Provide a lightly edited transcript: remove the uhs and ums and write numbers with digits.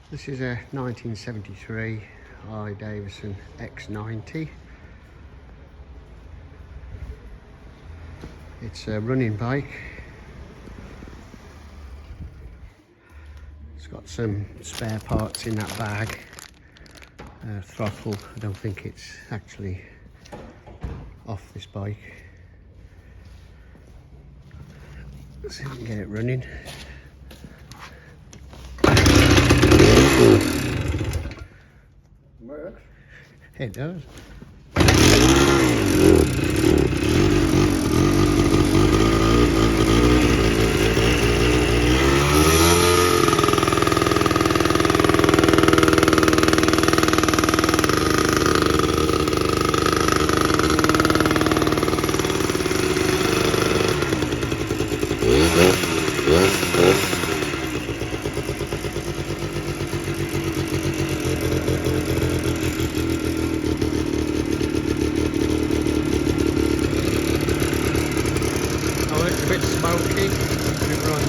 This is a 1973 Harley Davidson X90. It's a running bike. It's got some spare parts in that bag. Throttle, I don't think it's actually off this bike. Let's see if we can get it running. Works. It does. Oh, it's a bit smoky. Let it run.